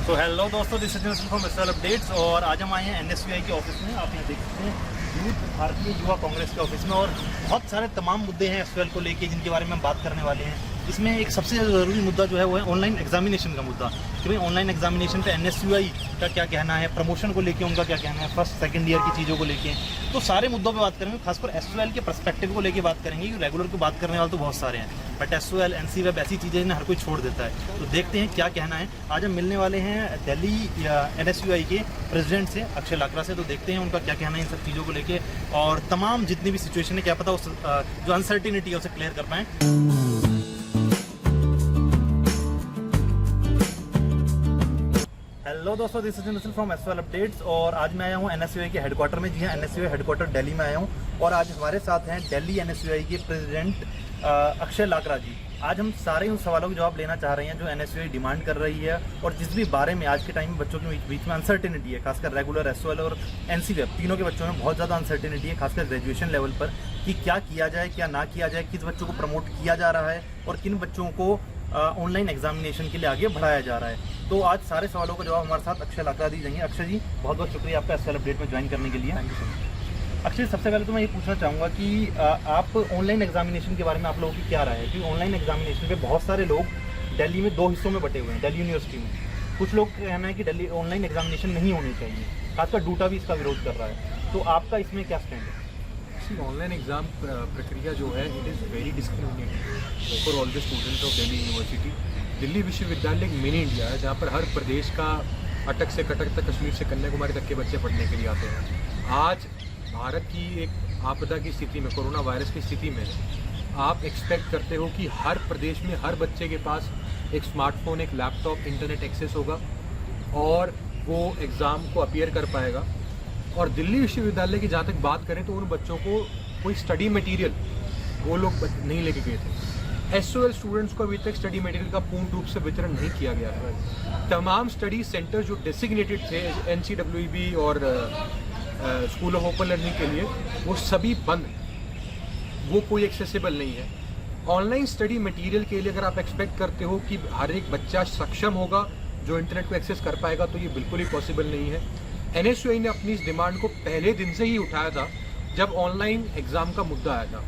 तो हेलो दोस्तों, this is from SL updates. और आज हम आए हैं एनएसयूआई के ऑफिस में। आप यहाँ देख सकते हैं यूथ भारतीय युवा कांग्रेस के ऑफिस में, और बहुत सारे तमाम मुद्दे हैं एसएल को लेके जिनके बारे में हम बात करने वाले हैं। इसमें एक सबसे ज़रूरी मुद्दा जो है वो है ऑनलाइन एग्जामिनेशन का मुद्दा, कि भाई ऑनलाइन एग्जामिनेशन पे एनएसयूआई का क्या कहना है, प्रमोशन को लेके उनका क्या कहना है, फर्स्ट सेकंड ईयर की चीज़ों को लेके। तो सारे मुद्दों पे बात करेंगे, खासकर एसएल के पर्सपेक्टिव को लेके बात करेंगे। रेगुलर को बात करने वाले तो बहुत सारे हैं, बट एसएल एनसी वेब ऐसी चीज़ें इन्हें हर कोई छोड़ देता है। तो देखते हैं क्या कहना है। आज हम मिलने वाले हैं दिल्ली एनएसयूआई के प्रेसिडेंट से, अक्षय लाकरा से। तो देखते हैं उनका क्या कहना है इन सब चीज़ों को लेके, और तमाम जितनी भी सिचुएशन है, क्या पता उस जो अनसर्टिनिटी है उसे क्लियर कर पाएँ। हेलो दोस्तों, this is Nitin from SL updates. और आज मैं आया हूँ एनएसयूआई के हेडक्वार्टर में। जी हाँ, एनएसयूआई हेडक्वार्टर दिल्ली में आया हूँ, और आज हमारे साथ हैं दिल्ली एनएसयूआई के प्रेसिडेंट अक्षय लाकरा जी। आज हम सारे उन सवालों के जवाब लेना चाह रहे हैं जो एनएसयूआई डिमांड कर रही है, और जिस भी बारे में आज के टाइम में बच्चों के बीच में अनसर्टिनिटी है, खासकर रेगुलर, एसएल और एनसी वेब तीनों के बच्चों में बहुत ज़्यादा अनसर्टिनिटी है, खासकर ग्रेजुएशन लेवल पर, कि क्या किया जाए क्या ना किया जाए, किस बच्चों को प्रमोट किया जा रहा है और किन बच्चों को ऑनलाइन एग्जामिनेशन के लिए आगे बढ़ाया जा रहा है। तो आज सारे सवालों का जवाब हमारे साथ अक्षय लाकरा दी जाएंगे। अक्षय जी, बहुत बहुत शुक्रिया आपका एसएल अपडेट में ज्वाइन करने के लिए। Thank you so much. Akshay, सबसे पहले तो मैं ये पूछना चाहूँगा कि आप ऑनलाइन एग्जामिनेशन के बारे में आप लोगों की क्या राय है? क्योंकि ऑनलाइन एग्जामिनेशन पे बहुत सारे लोग दिल्ली में दो हिस्सों में बटे हुए हैं, दिल्ली यूनिवर्सिटी में। कुछ लोग का कहना है कि दिल्ली ऑनलाइन एग्जामिनेशन नहीं होनी चाहिए, खासकर डूटा भी इसका विरोध कर रहा है। तो आपका इसमें क्या स्टैंड है? ऑनलाइन एग्ज़ाम प्रक्रिया जो है, it is very discriminating for all the students of Delhi university. Delhi विश्वविद्यालय एक मिनी इंडिया है, जहाँ पर हर प्रदेश का अटक से कटक तक, कश्मीर से कन्याकुमारी तक के बच्चे पढ़ने के लिए आते हैं। आज भारत की एक आपदा की स्थिति में, कोरोना वायरस की स्थिति में, आप एक्सपेक्ट करते हो कि हर प्रदेश में हर बच्चे के पास एक स्मार्टफोन, एक लैपटॉप, इंटरनेट एक्सेस होगा और वो एग्ज़ाम को अपीयर कर पाएगा। और दिल्ली विश्वविद्यालय की जहाँ तक बात करें तो उन बच्चों को कोई स्टडी मटेरियल वो लोग नहीं लेके गए थे। एसओएल स्टूडेंट्स को अभी तक स्टडी मटेरियल का पूर्ण रूप से वितरण नहीं किया गया है। तमाम स्टडी सेंटर जो डेसिग्नेटेड थे एनसीडब्ल्यूईबी और स्कूल ऑफ ओपन लर्निंग के लिए, वो सभी बंद, वो कोई एक्सेसिबल नहीं है। ऑनलाइन स्टडी मटेरियल के लिए अगर आप एक्सपेक्ट करते हो कि हर एक बच्चा सक्षम होगा जो इंटरनेट को एक्सेस कर पाएगा, तो ये बिल्कुल ही पॉसिबल नहीं है। एनएसयूआई ने अपनी इस डिमांड को पहले दिन से ही उठाया था जब ऑनलाइन एग्ज़ाम का मुद्दा आया था।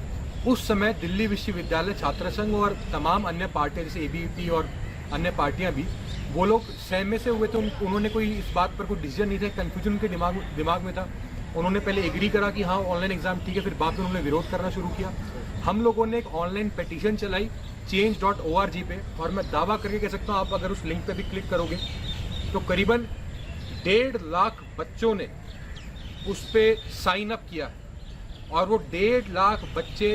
उस समय दिल्ली विश्वविद्यालय छात्र संघ और तमाम अन्य पार्टियां जैसे एबीवीपी और अन्य पार्टियां भी, वो लोग सहमे से हुए थे। उन्होंने कोई इस बात पर कोई डिसीजन नहीं था, कन्फ्यूजन उनके दिमाग में था। उन्होंने पहले एग्री करा कि हाँ ऑनलाइन एग्ज़ाम ठीक है, फिर बाद में उन्होंने विरोध करना शुरू किया। हम लोगों ने एक ऑनलाइन पिटीशन चलाई change.org पे, और मैं दावा करके कह सकता हूँ, आप अगर उस लिंक पे भी क्लिक करोगे तो करीबन 1.5 लाख बच्चों ने उस पर साइन अप किया है। और वो 1.5 लाख बच्चे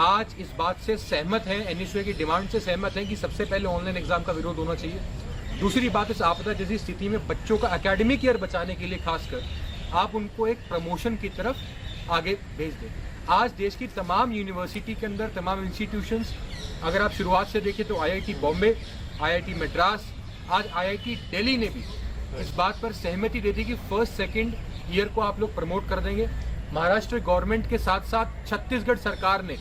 आज इस बात से सहमत हैं, एनएसयूआई की डिमांड से सहमत हैं कि सबसे पहले ऑनलाइन एग्जाम का विरोध होना चाहिए। दूसरी बात, इस आपदा जैसी स्थिति में बच्चों का एकेडमिक ईयर बचाने के लिए खासकर आप उनको एक प्रमोशन की तरफ आगे भेज दें। आज देश की तमाम यूनिवर्सिटी के अंदर, तमाम इंस्टीट्यूशंस, अगर आप शुरुआत से देखें तो आईआईटी बॉम्बे, आईआईटी मद्रास, आज आईआईटी दिल्ली ने भी इस बात पर सहमति दे दी कि फर्स्ट सेकंड ईयर को आप लोग प्रमोट कर देंगे। महाराष्ट्र गवर्नमेंट के साथ साथ छत्तीसगढ़ सरकार ने,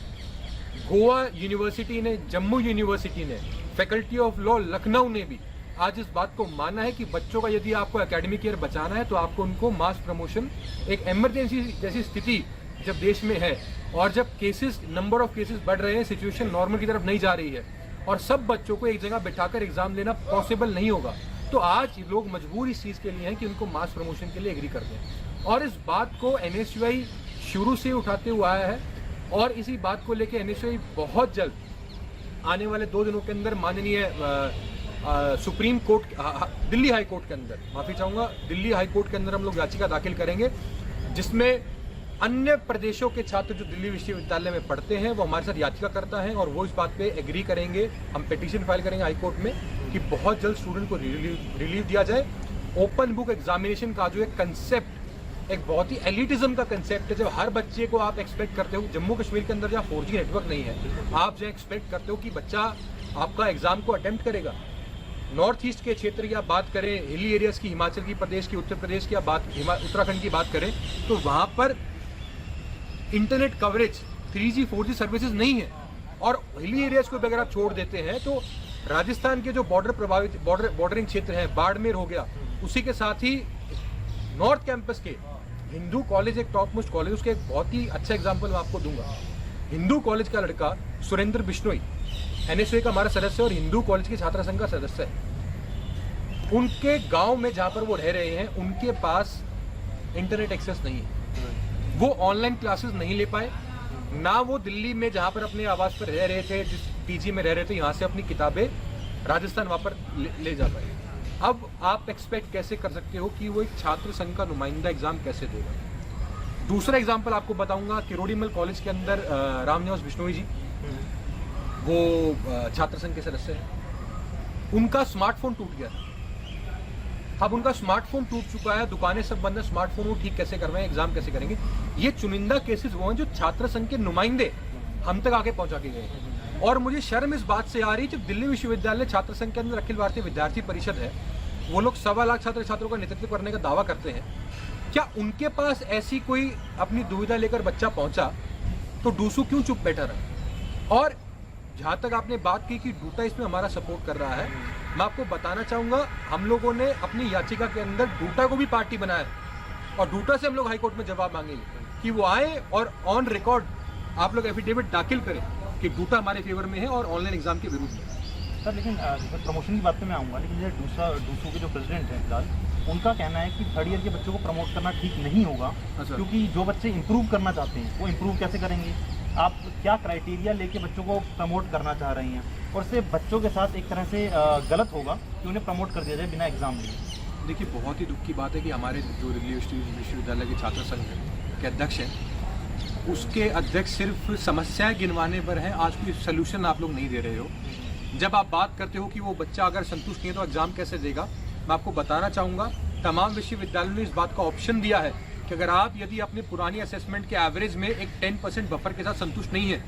गोवा यूनिवर्सिटी ने, जम्मू यूनिवर्सिटी ने, फैकल्टी ऑफ लॉ लखनऊ ने भी आज इस बात को माना है कि बच्चों का यदि आपको एकेडमिक ईयर बचाना है तो आपको उनको मास प्रमोशन, एक इमरजेंसी जैसी स्थिति जब देश में है और जब केसेस, नंबर ऑफ केसेस बढ़ रहे हैं, सिचुएशन नॉर्मल की तरफ नहीं जा रही है और सब बच्चों को एक जगह बिठाकर एग्जाम लेना पॉसिबल नहीं होगा, तो आज लोग मजबूर इस चीज़ के लिए हैं कि उनको मास प्रमोशन के लिए एग्री कर दें। और इस बात को एनएसयूआई शुरू से उठाते हुए आया है, और इसी बात को लेकर एनएसयूआई बहुत जल्द आने वाले 2 दिनों के अंदर माननीय supreme court, Delhi high court के अंदर, माफ़ी चाहूँगा, दिल्ली हाई कोर्ट के अंदर हम लोग याचिका दाखिल करेंगे, जिसमें अन्य प्रदेशों के छात्र जो दिल्ली विश्वविद्यालय में पढ़ते हैं वो हमारे साथ याचिका करता है और वो इस बात पे एग्री करेंगे। हम पिटीशन फाइल करेंगे हाई कोर्ट में कि बहुत जल्द स्टूडेंट को रिलीव दिया जाए। ओपन बुक एग्जामिनेशन का जो एक कंसेप्ट, एक बहुत ही एलिटिज्म का कंसेप्ट है, जब हर बच्चे को आप एक्सपेक्ट करते हो, जम्मू कश्मीर के अंदर जहाँ 4G नेटवर्क नहीं है, आप जो एक्सपेक्ट करते हो कि बच्चा आपका एग्जाम को अटेम्प्ट करेगा। नॉर्थ ईस्ट के क्षेत्र की आप बात करें, हिली एरियाज की, हिमाचल की प्रदेश की, उत्तर प्रदेश की आप बात, उत्तराखंड की बात करें, तो वहाँ पर internet coverage 3G 4G services नहीं है। और हिली एरियाज को भी अगर आप छोड़ देते हैं तो राजस्थान के जो बॉर्डरिंग क्षेत्र हैं, बाड़मेर हो गया, उसी के साथ ही नॉर्थ कैंपस के हिंदू कॉलेज, एक टॉप मोस्ट कॉलेज, उसके एक बहुत ही अच्छा एग्जांपल मैं आपको दूंगा। हिंदू कॉलेज का लड़का सुरेंद्र बिश्नोई एनएसयूआई का हमारा सदस्य और हिंदू कॉलेज के छात्र संघ का सदस्य है। उनके गांव में जहां पर वो रह रहे हैं, उनके पास इंटरनेट एक्सेस नहीं है, वो ऑनलाइन क्लासेस नहीं ले पाए, ना वो दिल्ली में जहां पर अपने आवास पर रह रहे थे, जिस पीजी में रह रहे थे, यहाँ से अपनी किताबें राजस्थान वहां पर ले जा पाए। अब आप एक्सपेक्ट कैसे कर सकते हो कि वो एक छात्र संघ का नुमाइंदा एग्जाम कैसे देगा? दूसरा एग्जाम्पल आपको बताऊंगा, किरोड़ीमल कॉलेज के अंदर रामनिवास बिश्नोई जी, वो छात्र संघ के सदस्य हैं, उनका स्मार्टफोन टूट गया था। अब उनका स्मार्टफोन टूट चुका है, दुकानें सब बंद है, स्मार्टफोन वो ठीक कैसे करवाएं, एग्जाम कैसे करेंगे? ये चुनिंदा केसेस वो हैं जो छात्र संघ के नुमाइंदे हम तक आके पहुंचा के गए हैं। और मुझे शर्म इस बात से आ रही, जब दिल्ली विश्वविद्यालय छात्र संघ के अंदर अखिल भारतीय विद्यार्थी परिषद है, वो लोग 1.25 लाख छात्र छात्रों का नेतृत्व करने का दावा करते हैं, क्या उनके पास ऐसी कोई अपनी दुविधा लेकर बच्चा पहुंचा तो डूसू क्यों चुप बैठा रहा? और जहां तक आपने बात की कि डूटा इसमें हमारा सपोर्ट कर रहा है, मैं आपको बताना चाहूंगा, हम लोगों ने अपनी याचिका के अंदर डूटा को भी पार्टी बनाया और डूटा से हम लोग हाईकोर्ट में जवाब मांगेंगे कि वो आए और ऑन रिकॉर्ड आप लोग एफिडेविट दाखिल करें कि डूटा हमारे फेवर में है और ऑनलाइन एग्जाम के विरुद्ध है। सर लेकिन प्रमोशन की बात पे मैं आऊँगा, लेकिन जो डूसू के जो प्रेसिडेंट हैं फिलहाल, उनका कहना है कि 3rd ईयर के बच्चों को प्रमोट करना ठीक नहीं होगा, क्योंकि जो बच्चे इंप्रूव करना चाहते हैं वो इंप्रूव कैसे करेंगे? आप क्या क्राइटेरिया लेके बच्चों को प्रमोट करना चाह रही हैं? और सिर्फ बच्चों के साथ एक तरह से गलत होगा कि उन्हें प्रमोट कर दिया जाए बिना एग्जाम दिए। देखिए, बहुत ही दुख की बात है कि हमारे जो दिल्ली विश्वविद्यालय के छात्र संघ के अध्यक्ष हैं, उसके अध्यक्ष सिर्फ समस्याएं गिनवाने पर हैं, आज कोई सोल्यूशन आप लोग नहीं दे रहे हो। जब आप बात करते हो कि वो बच्चा अगर संतुष्ट नहीं है तो एग्जाम कैसे देगा, मैं आपको बताना चाहूँगा, तमाम विश्वविद्यालयों ने इस बात का ऑप्शन दिया है कि अगर आप यदि अपने पुरानी असेसमेंट के एवरेज में एक 10% बफर के साथ संतुष्ट नहीं है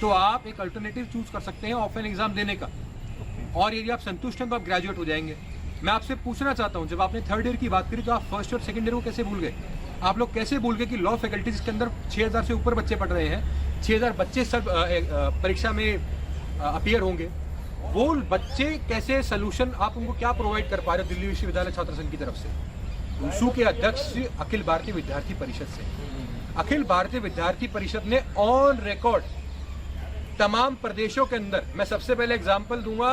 तो आप एक अल्टरनेटिव चूज कर सकते हैं ऑफलाइन एग्जाम देने का, और यदि आप संतुष्ट हैं तो आप ग्रेजुएट हो जाएंगे। मैं आपसे पूछना चाहता हूं, जब आपने 3rd ईयर की बात करी तो आप 1st और 2nd ईयर को कैसे भूल गए? आप लोग कैसे भूल गए कि लॉ फैकल्टीज के अंदर 6000 से ऊपर बच्चे पढ़ रहे हैं, 6000 बच्चे सब परीक्षा में अपीयर होंगे, वो बच्चे कैसे सोल्यूशन आप उनको क्या प्रोवाइड कर पा रहे हो दिल्ली विश्वविद्यालय छात्र संघ की तरफ से? डूसू के अध्यक्ष अखिल भारतीय विद्यार्थी परिषद से, अखिल भारतीय विद्यार्थी परिषद ने ऑन रिकॉर्ड तमाम प्रदेशों के अंदर, मैं सबसे पहले एग्जांपल दूंगा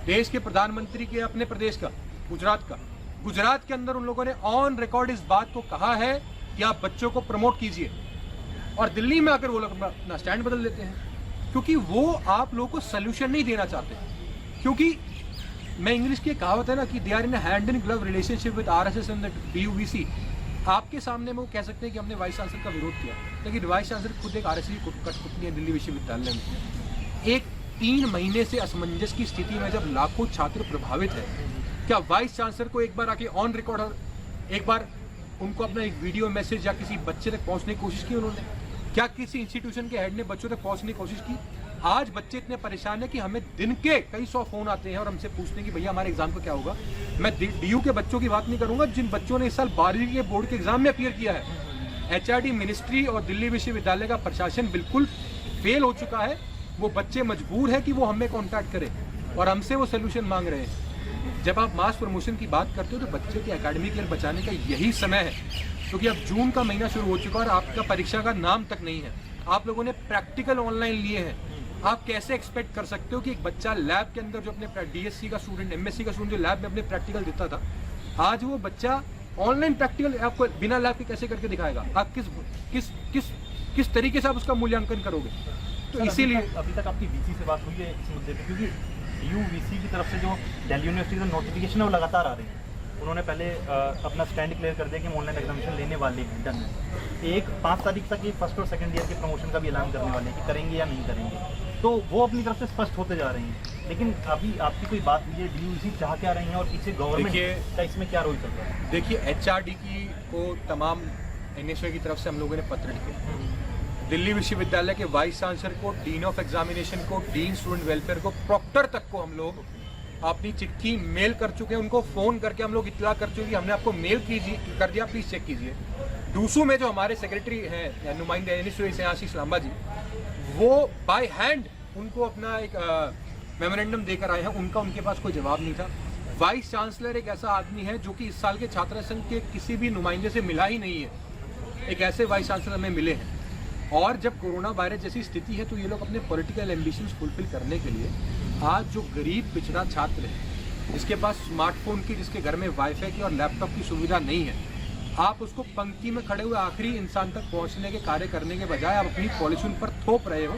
देश के प्रधानमंत्री के अपने प्रदेश का, गुजरात का, गुजरात के अंदर उन लोगों ने ऑन रिकॉर्ड इस बात को कहा है कि आप बच्चों को प्रमोट कीजिए, और दिल्ली में आकर वो लोग अपना स्टैंड बदल देते हैं क्योंकि वो आप लोगों को सोल्यूशन नहीं देना चाहते। क्योंकि मैं इंग्लिश की कहावत है ना कि they are in hand in glove relationship with RSS and DUVC। आपके सामने में वो कह सकते हैं कि हमने वाइस चांसलर का विरोध किया, लेकिन वाइस चांसलर खुद एक आरएसएस की कठपुतली है दिल्ली विश्वविद्यालय में। एक 3 महीने से असमंजस की स्थिति में जब लाखों छात्र प्रभावित है, क्या वाइस चांसलर को एक बार आके ऑन रिकॉर्ड एक बार उनको अपना एक वीडियो मैसेज या किसी बच्चे तक पहुंचने की कोशिश की उन्होंने? क्या किसी इंस्टीट्यूशन के हेड ने बच्चों तक पहुंचने की कोशिश की? आज बच्चे इतने परेशान है कि हमें दिन के कई 100 फोन आते हैं और हमसे पूछते हैं कि भैया हमारे एग्जाम का क्या होगा। मैं DU के बच्चों की बात नहीं करूंगा, जिन बच्चों ने इस साल 12वीं के बोर्ड के एग्जाम में अपीयर किया है। HRD मिनिस्ट्री और दिल्ली विश्वविद्यालय का प्रशासन बिल्कुल फेल हो चुका है। वो बच्चे मजबूर है कि वो हमें कॉन्टैक्ट करें और हमसे वो सोल्यूशन मांग रहे हैं। जब आप मास प्रमोशन की बात करते हो तो बच्चे के एकेडमिक ईयर बचाने का यही समय है, क्योंकि अब जून का महीना शुरू हो चुका है और आपका परीक्षा का नाम तक नहीं है। आप लोगों ने प्रैक्टिकल ऑनलाइन लिए हैं, आप कैसे एक्सपेक्ट कर सकते हो कि एक बच्चा लैब के अंदर जो अपने DSC का स्टूडेंट, MSc का स्टूडेंट जो लैब में अपने प्रैक्टिकल देता था, आज वो बच्चा ऑनलाइन प्रैक्टिकल आपको बिना लैब के कैसे करके दिखाएगा? आप किस तरीके से आप उसका मूल्यांकन करोगे? तो इसीलिए अभी तक आपकी VC से बात हुई है इस मुद्दे पे, क्योंकि DUVC की तरफ से जो दिल्ली यूनिवर्सिटी का नोटिफिकेशन है वो लगातार आ रही है। उन्होंने पहले अपना स्टैंड क्लियर कर दिया कि हम ऑनलाइन एग्जामिनेशन लेने वाले हैं, डन है। 5 तारीख तक ये 1st और 2nd ईयर के प्रमोशन का भी ऐलान करने वाले हैं कि करेंगे या नहीं करेंगे, तो वो अपनी तरफ से स्पष्ट होते जा रही हैं। लेकिन अभी आपकी कोई बात हुई है, DUVC चाह क्या रही है और पीछे गवर्नमेंट का इसमें क्या रोल चल रहा है? देखिए, HRD की को तमाम NSUI की तरफ से हम लोगों ने पत्र लिखे, दिल्ली विश्वविद्यालय के वाइस चांसलर को, डीन ऑफ एग्जामिनेशन को, डीन स्टूडेंट वेलफेयर को, प्रॉक्टर तक को हम लोग अपनी चिट्ठी मेल कर चुके हैं। उनको फ़ोन करके हम लोग इत्तला कर चुके हैं कि हमने आपको मेल कर दिया, प्लीज़ चेक कीजिए। डूसू में जो हमारे सेक्रेटरी हैं, नुमाइंदे NSUI से आशीष लांबा जी, वो बाय हैंड उनको अपना एक मेमोरेंडम देकर आए हैं, उनका उनके पास कोई जवाब नहीं था। वाइस चांसलर एक ऐसा आदमी है जो कि इस साल के छात्र संघ के किसी भी नुमाइंदे से मिला ही नहीं है। एक ऐसे वाइस चांसलर हमें मिले हैं। और जब कोरोना वायरस जैसी स्थिति है तो ये लोग अपने पॉलिटिकल एम्बिशंस फुलफिल करने के लिए आज जो गरीब पिछड़ा छात्र है, जिसके पास स्मार्टफोन की, जिसके घर में वाईफाई की और लैपटॉप की सुविधा नहीं है, आप उसको पंक्ति में खड़े हुए आखिरी इंसान तक पहुंचने के कार्य करने के बजाय आप अपनी पॉलिसी पर थोप रहे हो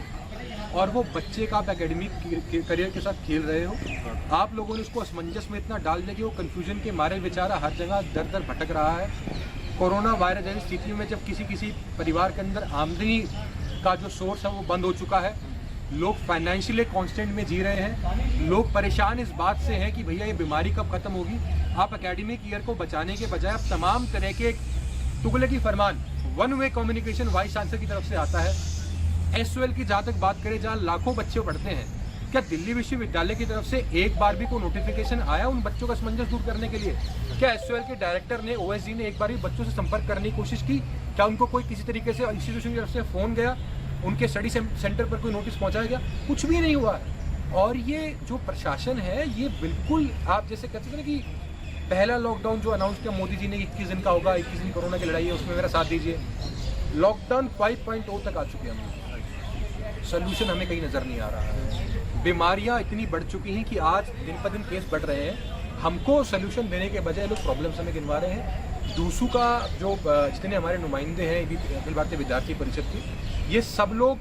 और वो बच्चे का आप एकेडमिक करियर के साथ खेल रहे हो। आप लोगों ने उसको असमंजस में इतना डाल दिया कि वो कन्फ्यूजन के मारे बेचारा हर जगह दर दर भटक रहा है। कोरोना वायरस जैसी स्थिति में जब किसी परिवार के अंदर आमदनी का जो सोर्स है वो बंद हो चुका है, लोग फाइनेंशियली कॉन्स्टेंट में जी रहे हैं, लोग परेशान इस बात से हैं कि भैया ये बीमारी कब खत्म होगी। आप एकेडमिक ईयर को बचाने के बजाय आप तमाम तरह के टुगले की फरमान, one way communication vice chancellor की तरफ से आता है। एसओएल की जहाँ तक बात करें, जहाँ लाखों बच्चे पढ़ते हैं, क्या दिल्ली विश्वविद्यालय की तरफ से एक बार भी कोई नोटिफिकेशन आया उन बच्चों का असमंजस दूर करने के लिए? क्या एसओएल के डायरेक्टर ने, ओएसडी ने एक बार भी बच्चों से संपर्क करने की कोशिश की? क्या उनको कोई किसी तरीके से इंस्टीट्यूशन की तरफ से फोन गया, उनके स्टडी सेंटर पर कोई नोटिस पहुंचाया गया? कुछ भी नहीं हुआ है। और ये जो प्रशासन है, ये बिल्कुल आप जैसे कहते थे ना कि पहला लॉकडाउन जो अनाउंस किया मोदी जी ने 21 दिन का होगा, 21 दिन कोरोना की लड़ाई है, उसमें मेरा साथ दीजिए। लॉकडाउन 5.0 तक आ चुके हैं हम, सोल्यूशन हमें कहीं नज़र नहीं आ रहा है। बीमारियां इतनी बढ़ चुकी हैं कि आज दिन पर दिन केस बढ़ रहे हैं। हमको सोल्यूशन देने के बजाय लोग प्रॉब्लम्स हमें गिनवा रहे हैं। दूसू का जो जितने हमारे नुमाइंदे हैं अखिल भारतीय विद्यार्थी परिषद के, ये सब लोग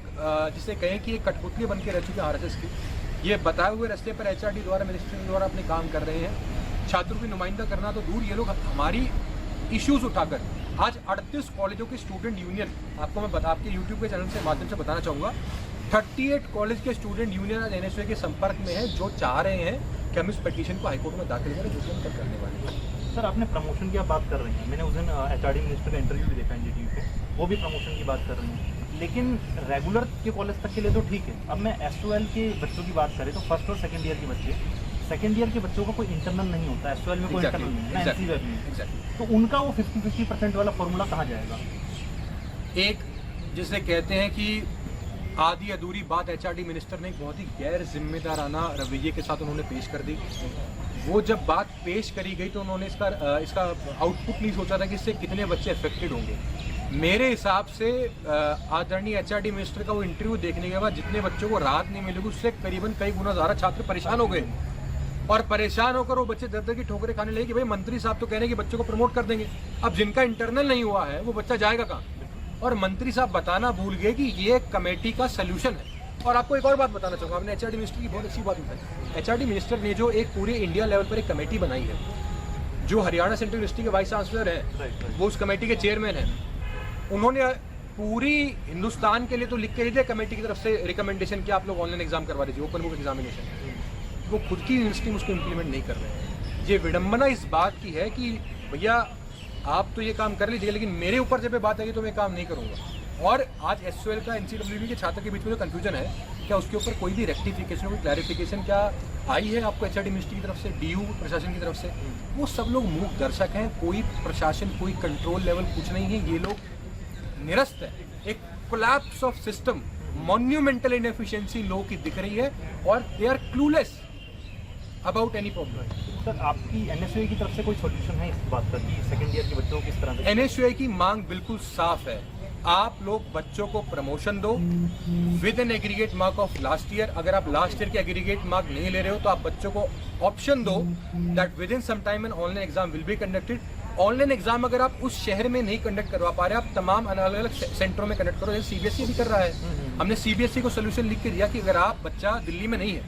जिसे कहें कि ये कठपुतली बन के रह चुके हैं आरएसएस की। ये बताए हुए रास्ते पर एचआरडी द्वारा, मिनिस्ट्री द्वारा अपने काम कर रहे हैं। छात्रों की नुमाइंदा करना तो दूर, ये लोग हमारी इश्यूज उठाकर आज 38 कॉलेजों के स्टूडेंट यूनियन, आपको मैं आपके यूट्यूब के चैनल से माध्यम से बताना चाहूँगा, 38 कॉलेज के स्टूडेंट यूनियन आज एनएसयूआई के संपर्क में है, जो चाह रहे हैं कि हम इस पिटीशन को हाईकोर्ट में दाखिल करें, जो कि हम कल करने वाले हैं। सर, आपने प्रमोशन की आप बात कर रहे हैं, मैंने उस दिन एचआरडी मिनिस्टर का इंटरव्यू भी देखा एनडीटीवी पे, वो भी प्रमोशन की बात कर रहे हैं, लेकिन रेगुलर के कॉलेज तक के लिए तो ठीक है। अब मैं एसओएल के बच्चों की बात करें तो फर्स्ट और सेकंड ईयर के बच्चे, सेकंड ईयर के बच्चों का कोई इंटरनल नहीं होता, एसओएल में कोई इंटरनल नहीं है, एनसीवेब में, तो उनका वो 50-50% वाला फॉर्मूला कहाँ जाएगा? एक जिसे कहते हैं कि आधी अधूरी बात एचआरडी मिनिस्टर ने बहुत ही गैर जिम्मेदाराना रवैये के साथ उन्होंने पेश कर दी। वो जब बात पेश करी गई तो उन्होंने इसका आउटपुट नहीं सोचा था कि इससे कितने बच्चे अफेक्टेड होंगे। मेरे हिसाब से आदरणीय एचआरडी मिनिस्टर का वो इंटरव्यू देखने के बाद जितने बच्चों को राहत नहीं मिलेगी, उससे करीबन कई गुना ज़्यादा छात्र परेशान हो गए। और परेशान होकर वो बच्चे दर-दर की ठोकरें खाने लगे कि भाई मंत्री साहब तो कह रहे हैं कि बच्चों को प्रमोट कर देंगे। अब जिनका इंटरनल नहीं हुआ है वो बच्चा जाएगा कहाँ? और मंत्री साहब बताना भूल गए कि ये कमेटी का सलूशन है। और आपको एक और बात बताना चाहूँगा, आपने एचआरडी मिनिस्टर की बहुत अच्छी बात बताई। एचआरडी मिनिस्टर ने जो एक पूरे इंडिया लेवल पर एक कमेटी बनाई है, जो हरियाणा सेंट्रल यूनिवर्सिटी के वाइस चांसलर है, वो उस कमेटी के चेयरमैन हैं। उन्होंने पूरी हिंदुस्तान के लिए तो लिख के दिया कमेटी की तरफ से रिकमेंडेशन कि आप लोग ऑनलाइन एग्जाम करवा दीजिए, ओपन बुक एग्जामिनेशन। वो खुद की यूनिवर्सिटी में उसको इम्प्लीमेंट नहीं कर रहे हैं। ये विडम्बना इस बात की है कि भैया आप तो ये काम कर लीजिए, लेकिन मेरे ऊपर जब बात आई तो मैं काम नहीं करूँगा। और आज एसओएल का एनसीडब्ल्यूबी के छात्र के बीच में जो कन्फ्यूजन है, क्या उसके ऊपर कोई भी रेक्टिफिकेशन, कोई क्लैरिफिकेशन क्या आई है आपको एचआरडी मिनिस्ट्री की तरफ से, डीयू प्रशासन की तरफ से? वो सब लोग मूक दर्शक हैं, कोई प्रशासन, कोई कंट्रोल लेवल कुछ नहीं है। ये लोग निरस्त है। एक collapse of system, monumental inefficiency लोगों की दिख रही है और they are clueless about any problem. Sir, आपकी एनएसयूआई की तरफ से कोई सॉल्यूशन है इस बात का कि सेकंड ईयर के बच्चों को किस तरह से? एनएसयूआई की मांग बिल्कुल साफ है, आप लोग बच्चों को प्रमोशन दो with an aggregate mark of last year. अगर आप लास्ट ईयर के एग्रीगेट मार्क नहीं ले रहे हो तो आप बच्चों को ऑप्शन दो that within some time an online exam will be conducted. Online exam अगर आप उस शहर में नहीं कंडक्ट करवा पा रहे, आप तमाम अलग अलग सेंटरों में कंडक्ट करो, जैसे सीबीएसई भी कर रहा है। हमने सीबीएसई को सोल्यूशन लिख के दिया कि अगर आप बच्चा दिल्ली में नहीं है,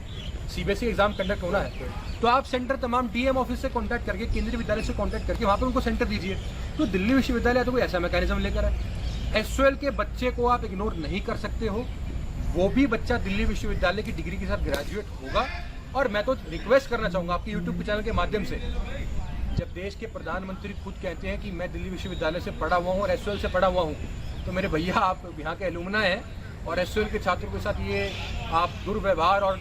सीबीएसई एग्जाम कंडक्ट होना है, तो आप सेंटर तमाम डीएम ऑफिस से कांटेक्ट करके, केंद्रीय विद्यालय से कांटेक्ट करके वहाँ पर उनको सेंटर दीजिए। तो दिल्ली विश्वविद्यालय तो कोई ऐसा मैकेनिज्म लेकर है। एसओएल के बच्चे को आप इग्नोर नहीं कर सकते हो, वो भी बच्चा दिल्ली विश्वविद्यालय की डिग्री के साथ ग्रेजुएट होगा। और मैं तो रिक्वेस्ट करना चाहूँगा आपके यूट्यूब चैनल के माध्यम से, जब देश के प्रधानमंत्री खुद कहते हैं कि मैं दिल्ली विश्वविद्यालय से पढ़ा हुआ हूँ और एसओएल से पढ़ा हुआ हूँ, तो मेरे भैया आप यहाँ के एलुमना हैं और एसओएल के छात्रों के साथ ये आप दुर्व्यवहार और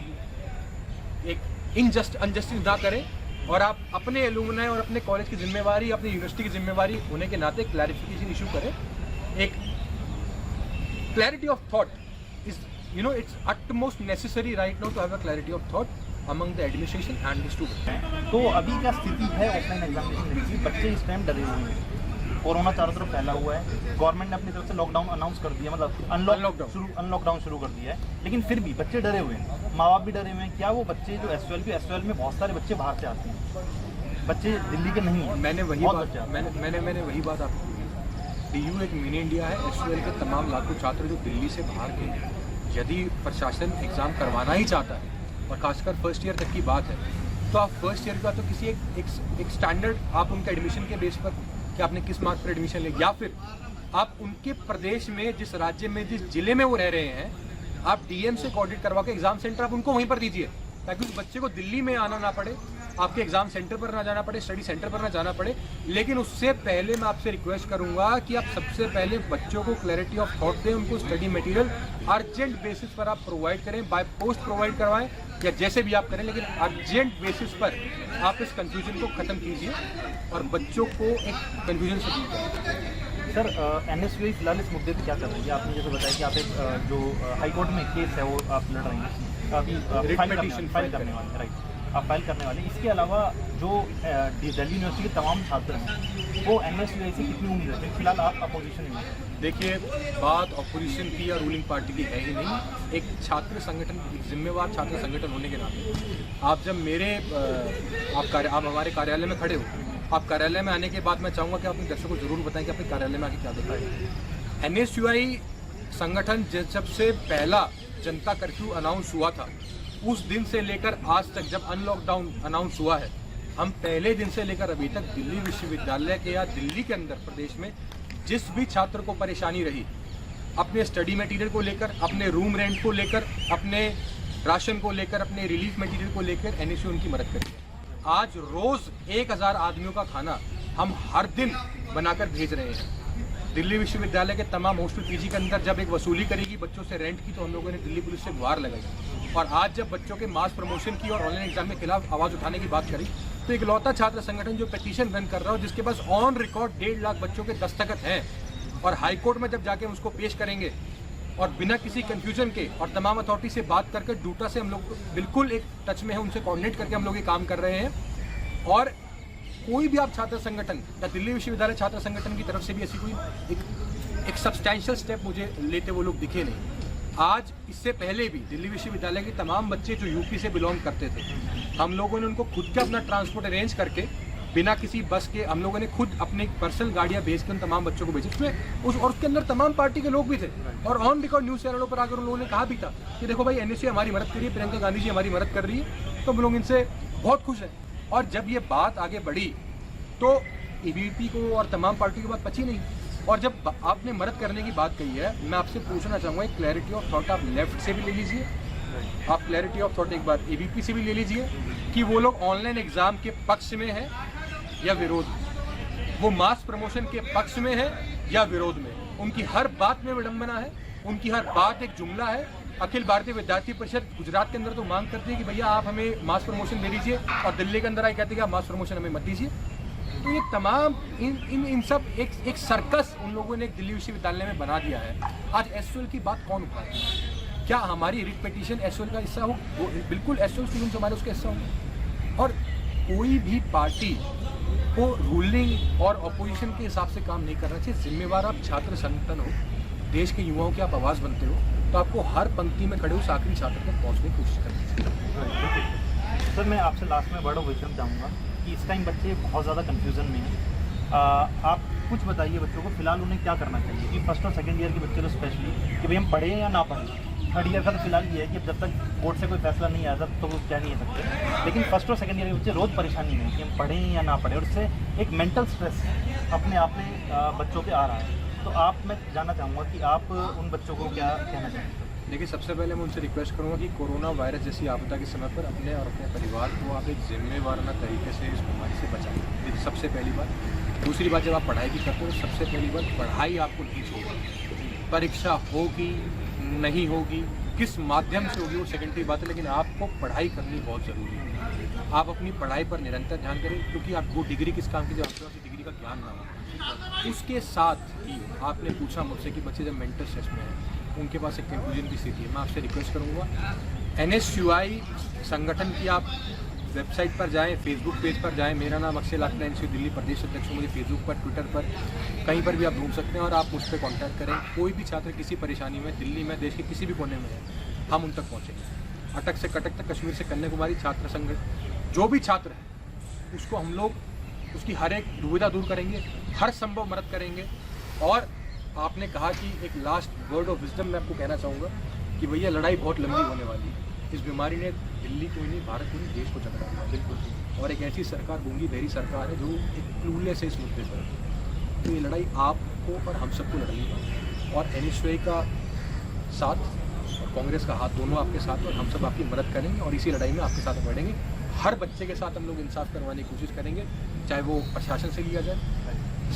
एक अनजस्टिस ना करें। और आप अपने एलुमनाई और अपने कॉलेज की जिम्मेवारी, अपनी यूनिवर्सिटी की जिम्मेवारी होने के नाते क्लैरिफिकेशन इशू करें। एक clarity of thought is, it's utmost necessary right now to have a clarity of thought. among the administration and the student. तो अभी क्या स्थिति है ऑफलाइन एग्जामिनेशन की? बच्चे इस टाइम डरे हुए हैं, कोरोना चारों तरफ फैला हुआ है, गवर्नमेंट ने अपनी तरफ से लॉकडाउन अनाउंस कर दिया, मतलब अनलॉकडाउन शुरू कर दिया है, लेकिन फिर भी बच्चे डरे हुए हैं, माँ बाप भी डरे हुए हैं। क्या वो बच्चे जो एसयूएल में बहुत सारे बच्चे बाहर से आते हैं, बच्चे दिल्ली के नहीं हैं? मैंने वही बात आपको बोली। DU एक मिनी इंडिया है। एसयूएल के तमाम लाखों छात्र जो दिल्ली से बाहर गए हैं, यदि प्रशासन एग्ज़ाम करवाना ही चाहता है, और खासकर फर्स्ट ईयर तक की बात है, तो आप फर्स्ट ईयर का तो किसी एक स्टैंडर्ड आप उनके एडमिशन के बेस पर कि आपने किस मार्क्स पर एडमिशन लिया, या फिर आप उनके प्रदेश में जिस राज्य में जिस जिले में वो रह रहे हैं, आप DM से कोऑर्डिनेट करवा के एग्जाम सेंटर आप उनको वहीं पर दीजिए, ताकि उस बच्चे को दिल्ली में आना ना पड़े, आपके एग्जाम सेंटर पर ना जाना पड़े, स्टडी सेंटर पर ना जाना पड़े। लेकिन उससे पहले मैं आपसे रिक्वेस्ट करूंगा कि आप सबसे पहले बच्चों को क्लैरिटी ऑफ थॉट दें, उनको स्टडी मटेरियल अर्जेंट बेसिस पर आप प्रोवाइड करें, बाय पोस्ट प्रोवाइड करवाएं या जैसे भी आप करें, लेकिन अर्जेंट बेसिस पर आप इस कंफ्यूजन को ख़त्म कीजिए और बच्चों को एक कंफ्यूजन से दूर करें। सर NSUI फिलहाल इस मुद्दे पर क्या कर रही है? आपने जैसे बताया कि आप एक जो हाईकोर्ट में केस है वो आप लड़ रही हैं, अभी फाइल करने वाले, राइट, आप फाइल करने वाले। इसके अलावा जो दिल्ली यूनिवर्सिटी के तमाम छात्र हैं वो NSUI से कितनी उम्मीद रखते हैं? फिलहाल आप अपोजिशन में हैं। देखिए, बात अपोजिशन की या रूलिंग पार्टी की है ही नहीं। एक छात्र संगठन, एक जिम्मेवार छात्र संगठन होने के नाते आप जब आप हमारे कार्यालय में खड़े हो, आप कार्यालय में आने के बाद मैं चाहूँगा कि आप अपने दर्शकों को जरूर बताएं कि आपके कार्यालय में आके क्या देखा है। NSUI संगठन जब से पहला जनता कर्फ्यू अनाउंस हुआ था, उस दिन से लेकर आज तक जब अनलॉकडाउन अनाउंस हुआ है, हम पहले दिन से लेकर अभी तक दिल्ली विश्वविद्यालय के या दिल्ली के अंदर प्रदेश में जिस भी छात्र को परेशानी रही, अपने स्टडी मटेरियल को लेकर, अपने रूम रेंट को लेकर, अपने राशन को लेकर, अपने रिलीफ मटेरियल को लेकर NSUI उनकी मदद करी है। आज रोज़ 1000 आदमियों का खाना हम हर दिन बनाकर भेज रहे हैं। दिल्ली विश्वविद्यालय के तमाम हॉस्टल PG के अंदर जब एक वसूली करेगी बच्चों से रेंट की, तो हम लोगों ने दिल्ली पुलिस से गुहार लगाई। और आज जब बच्चों के मास प्रमोशन की और ऑनलाइन एग्जाम के खिलाफ आवाज़ उठाने की बात करी, तो एक लौता छात्र संगठन जो पिटीशन रन कर रहा हो, जिसके पास ऑन रिकॉर्ड 1.5 लाख बच्चों के दस्तखत हैं, और हाईकोर्ट में जब जाके उसको पेश करेंगे और बिना किसी कंफ्यूजन के और तमाम अथॉरिटी से बात करके डूटा से हम लोग बिल्कुल एक टच में है, उनसे कोऑर्डिनेट करके हम लोग ये काम कर रहे हैं। और कोई भी आप छात्र संगठन या दिल्ली विश्वविद्यालय छात्र संगठन की तरफ से भी ऐसी कोई एक सब्सटैंशियल स्टेप मुझे लेते वो लोग दिखे नहीं। आज इससे पहले भी दिल्ली विश्वविद्यालय के तमाम बच्चे जो यूपी से बिलोंग करते थे, हम लोगों ने उनको खुद का अपना ट्रांसपोर्ट अरेंज करके बिना किसी बस के हम लोगों ने खुद अपने पर्सनल गाड़ियां भेज के उन तमाम बच्चों को भेजी, उसमें और उसके अंदर तमाम पार्टी के लोग भी थे। और ऑन रिकॉर्ड न्यूज़ चैनलों पर आकर उन लोगों ने कहा भी था कि देखो भाई, NSUI हमारी मदद कर रही है, प्रियंका गांधी जी हमारी मदद कर रही है, तो हम लोग इनसे बहुत खुश हैं। और जब ये बात आगे बढ़ी तो EBP को और तमाम पार्टी की बात पची नहीं। और जब आपने मदद करने की बात कही है, मैं आपसे पूछना चाहूँगा, एक क्लैरिटी ऑफ थॉट आप लेफ्ट से भी ले लीजिए, आप क्लैरिटी ऑफ थॉट एक बार EBP से भी ले लीजिए कि वो लोग ऑनलाइन एग्जाम के पक्ष में है या विरोध में, वो मास प्रमोशन के पक्ष में है या विरोध में। उनकी हर बात में विडंबना है, उनकी हर बात एक जुमला है। अखिल भारतीय विद्यार्थी परिषद गुजरात के अंदर तो मांग करती है कि भैया आप हमें मास प्रमोशन दे दीजिए, और दिल्ली के अंदर आई कहते हैं कि आप मास प्रमोशन हमें मत दीजिए। तो ये तमाम इन सब एक सर्कस उन लोगों ने एक दिल्ली विश्वविद्यालय में बना दिया है। आज SUL की बात कौन उठाए? क्या हमारी रिट पिटीशन SUL का हिस्सा हो? वो बिल्कुल SUL स्टूडेंट्स हमारे उसका हिस्सा हो। और कोई भी पार्टी को रूलिंग और अपोजिशन के हिसाब से काम नहीं करना चाहिए। जिम्मेवार आप छात्र संगठन हो, देश के युवाओं की आप आवाज़ बनते हो, तो आपको हर पंक्ति में खड़े उस आखिरी छात्र तक पहुँचने की कोशिश करनी चाहिए। सर, मैं आपसे लास्ट में बड़ा क्वेश्चन चाहूँगा कि इस टाइम बच्चे बहुत ज़्यादा कंफ्यूजन में हैं। आप कुछ बताइए बच्चों को, फिलहाल उन्हें क्या करना चाहिए? कि फर्स्ट और सेकंड ईयर के बच्चे तो स्पेशली कि भाई हम पढ़ें या ना पढ़ें। थर्ड ईयर का तो फिलहाल ये है कि जब तक कोर्ट से कोई फैसला नहीं आया तब तो वो कह नहीं सकते, लेकिन फर्स्ट और सेकंड ईयर के बच्चे रोज़ परेशानी है कि हम पढ़ें या ना पढ़ें, और इससे एक मेंटल स्ट्रेस अपने आप में बच्चों पे आ रहा है। तो मैं जानना चाहूँगा कि आप उन बच्चों को क्या कहना चाहेंगे? देखिए, सबसे पहले मैं उनसे रिक्वेस्ट करूँगा कि कोरोना वायरस जैसी आपदा के समय पर अपने और अपने परिवार को आप एक जिम्मेवाराना तरीके से इस बीमारी से बचाएं। ये सबसे पहली बात। दूसरी बात, जब आप पढ़ाई भी करते हो, सबसे पहली बात, पढ़ाई आपको नहीं छोड़नी। परीक्षा होगी नहीं होगी, किस माध्यम से होगी, वो सेकेंडरी बात है, लेकिन आपको पढ़ाई करनी बहुत ज़रूरी है। आप अपनी पढ़ाई पर निरंतर ध्यान करें, क्योंकि आप वो डिग्री किस काम की जब आपके पास डिग्री का ज्ञान ना हो। उसके साथ ही आपने पूछा मुझसे कि बच्चे जब मेंटल स्ट्रेस में हैं, उनके पास एक कंफ्यूजन की स्थिति है, मैं आपसे रिक्वेस्ट करूँगा NSUI संगठन की आप वेबसाइट पर जाएं, फेसबुक पेज पर जाएं। मेरा नाम अक्षय लाखरा NSUI दिल्ली प्रदेश अध्यक्ष हूं। मुझे फेसबुक पर, ट्विटर पर, कहीं पर भी आप ढूंढ सकते हैं और आप मुझ पर कॉन्टैक्ट करें। कोई भी छात्र किसी परेशानी में, दिल्ली में, देश के किसी भी कोने में है, हम उन तक पहुँचेंगे। अटक से कटक तक, कश्मीर से कन्याकुमारी, छात्र संघ जो भी छात्र है उसको हम लोग उसकी हर एक दुविधा दूर करेंगे, हर संभव मदद करेंगे। और आपने कहा कि एक लास्ट वर्ड ऑफ विजडम मैं आपको कहना चाहूँगा कि भैया लड़ाई बहुत लंबी होने वाली है। इस बीमारी ने दिल्ली को ही नहीं, भारत को नहीं, देश को चकरा दिया बिल्कुल। और एक ऐसी सरकार, गूंगी बहरी सरकार है जो एक क्लूलेस है इस मुद्दे पर। तो ये लड़ाई आपको और हम सबको लड़नी है और NSUI का साथ और कांग्रेस का हाथ दोनों आपके साथ, और हम सब आपकी मदद करेंगे और इसी लड़ाई में आपके साथ बढ़ेंगे। हर बच्चे के साथ हम लोग इंसाफ करवाने की कोशिश करेंगे, चाहे वो प्रशासन से लिया जाए,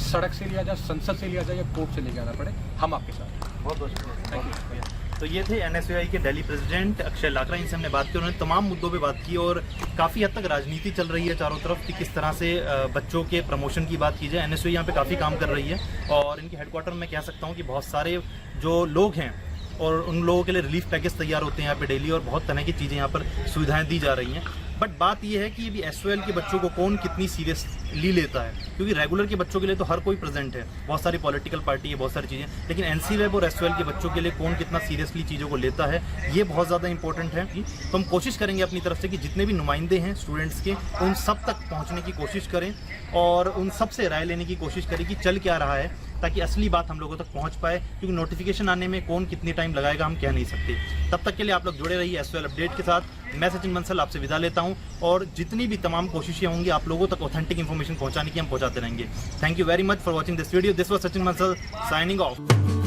सड़क से लिया जाए, संसद से लिया जाए या कोर्ट से लेके आना पड़े, हम आपके साथ। बहुत बहुत शुक्रिया। तो ये थे NSUI के दिल्ली प्रेसिडेंट अक्षय लाखरा। इनसे हमने बात की, उन्होंने तमाम मुद्दों पे बात की और काफ़ी हद तक राजनीति चल रही है चारों तरफ कि किस तरह से बच्चों के प्रमोशन की बात की जाए। NSUI यहाँ पे काफ़ी काम कर रही है और इनके हेडक्वार्टर में कह सकता हूँ कि बहुत सारे जो लोग हैं और उन लोगों के लिए रिलीफ पैकेज तैयार होते हैं यहाँ पे डेली और बहुत तरह की चीज़ें यहाँ पर सुविधाएं दी जा रही हैं। बट बात यह है कि अभी SOL के बच्चों को कौन कितनी सीरियसली लेता है, क्योंकि रेगुलर के बच्चों के लिए तो हर कोई प्रेजेंट है, बहुत सारी पॉलिटिकल पार्टी है, बहुत सारी चीज़ें, लेकिन NCWeb और SOL के बच्चों के लिए कौन कितना सीरियसली चीज़ों को लेता है, ये बहुत ज़्यादा इंपॉर्टेंट है। तो हम कोशिश करेंगे अपनी तरफ से कि जितने भी नुमाइंदे हैं स्टूडेंट्स के, उन सब तक पहुँचने की कोशिश करें और उन सब से राय लेने की कोशिश करें कि चल क्या रहा है, ताकि असली बात हम लोगों तक पहुंच पाए, क्योंकि नोटिफिकेशन आने में कौन कितनी टाइम लगाएगा हम कह नहीं सकते। तब तक के लिए आप लोग जुड़े रहिए SOL अपडेट के साथ। मैं सचिन बंसल आपसे विदा लेता हूं और जितनी भी तमाम कोशिशें होंगी आप लोगों तक ऑथेंटिक इन्फॉर्मेशन पहुंचाने की हम पहुंचाते रहेंगे। Thank you very much for watching this video. This was Sachin Bansal signing off.